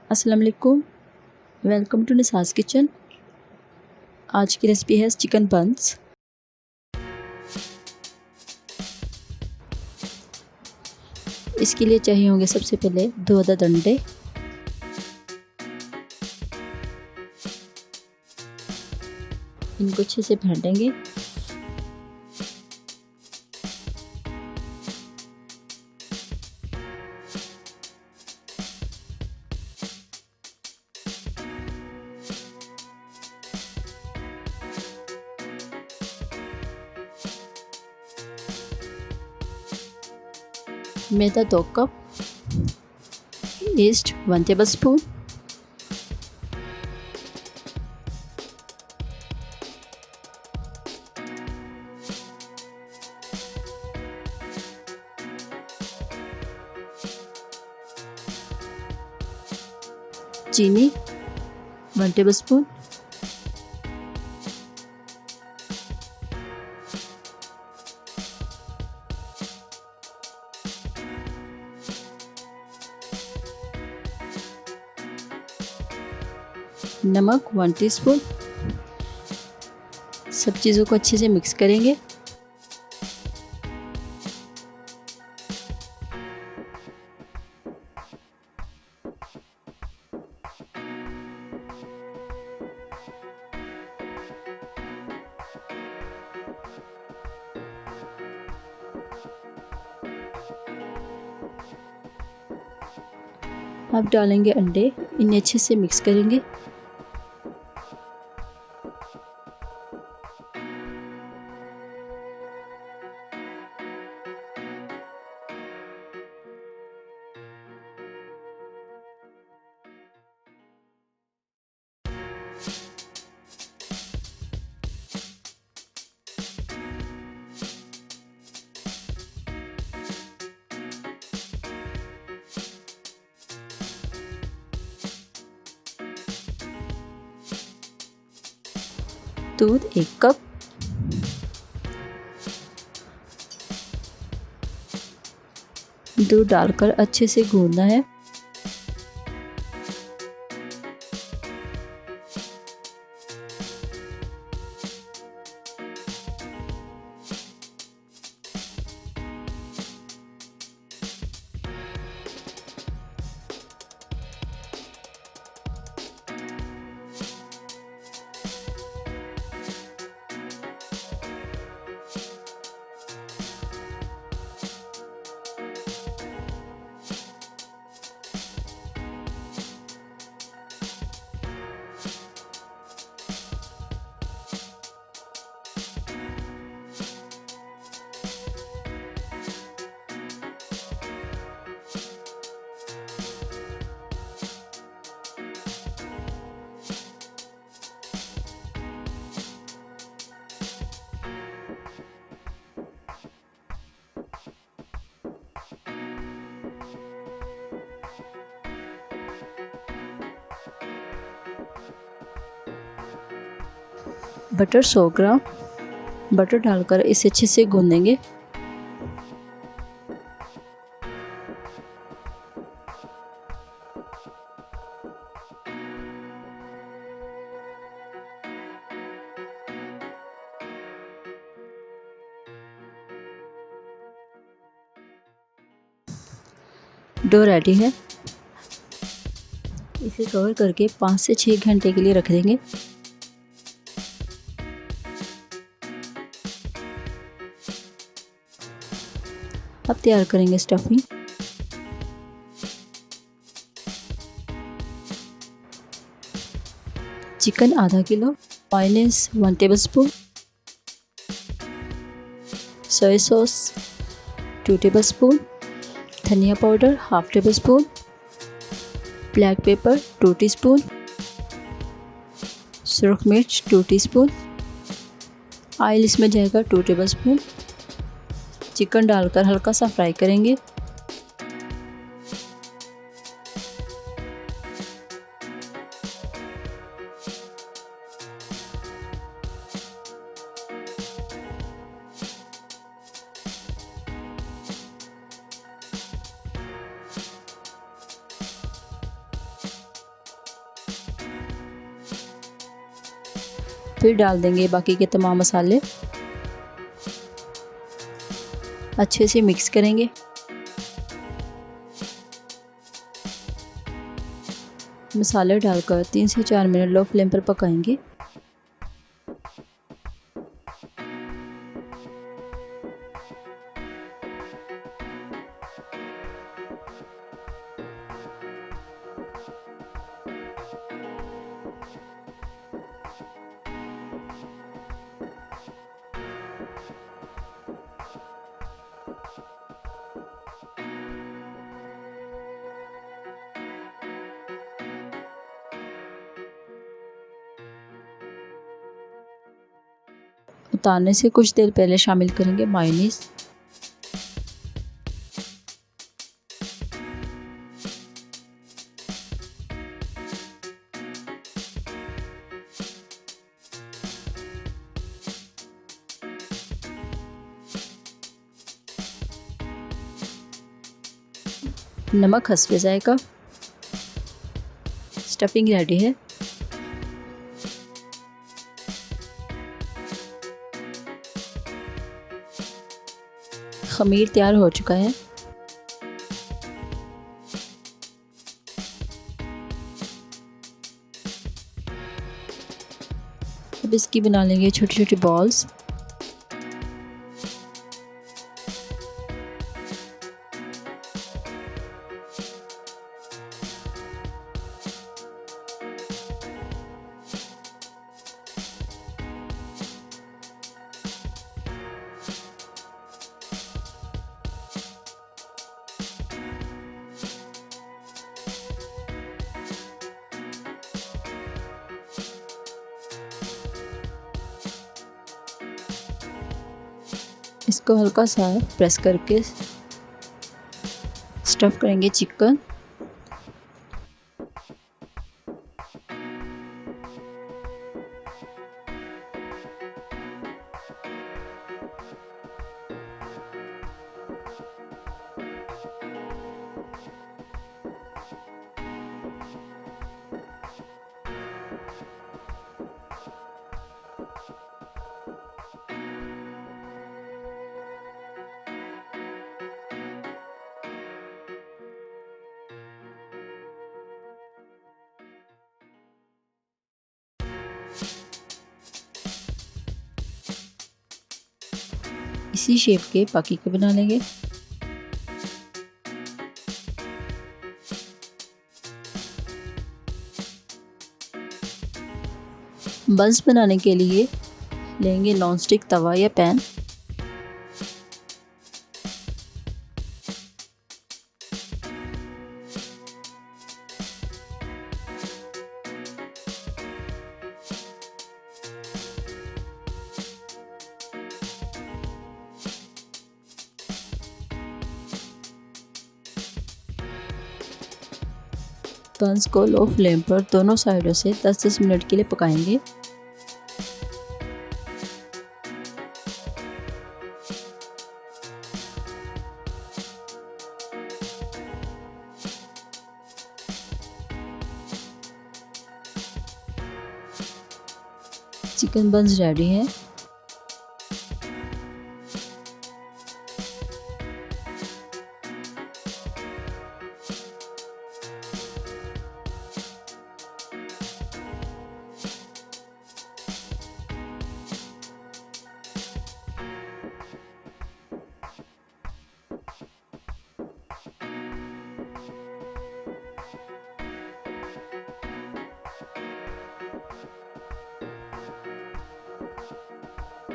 अस्सलाम वालेकुम, welcome to निसास kitchen. आज की रेसिपी है चिकन बंस। इसके लिए चाहिए होंगे सबसे पहले 2 अदद अंडे, इनको अच्छे से फेंटेंगे। मैदा 2 कप, ईस्ट 1 टेबल स्पून, चीनी 1 टेबल स्पून, नमक 1 टीस्पून। सब चीज़ों को अच्छे से मिक्स करेंगे। अब डालेंगे अंडे, इन्हें अच्छे से मिक्स करेंगे। दूध 1 कप, दूध डालकर अच्छे से गूंदना है। बटर 100 ग्राम, बटर डालकर इसे अच्छे से गूंदेंगे। डो रेडी है, इसे कवर करके 5 से 6 घंटे के लिए रख देंगे। अब तैयार करेंगे स्टफिंग। चिकन आधा kilo, mayonnaise 1 tablespoon, soya sauce 2 tablespoon, धनिया powder 1/2 tablespoon, black pepper 2 teaspoon, सुरख मिर्च 2 टीस्पून, ऑयल इसमें जाएगा 2 टेबलस्पून। चिकन डालकर हल्का सा फ्राई करेंगे। फिर डाल देंगे बाकी के तमाम मसाले। अच्छे से मिक्स करेंगे। मसाले डालकर 3 से 4 मिनट लो फ्लेम पर पकाएंगे। उतारने से कुछ देर पहले शामिल करेंगे मायोनीज। नमक हस्बे जायका। स्टफिंग रेडी है। खमीर तैयार हो चुका है। अब इसकी बना लेंगे छोटी छोटी बॉल्स। इसको हल्का सा प्रेस करके स्टफ़ करेंगे चिकन। इसी शेप के बाकी के बना लेंगे। बंस बनाने के लिए लेंगे नॉनस्टिक तवा या पैन। बंस को लो फ्लेम पर दोनों साइडों से 10-10 मिनट के लिए पकाएंगे। चिकन बंस रेडी है।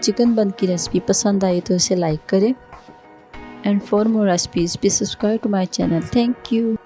चिकन बन की रेसिपी पसंद आई तो इसे लाइक करें and for more recipes please subscribe to my channel. Thank you.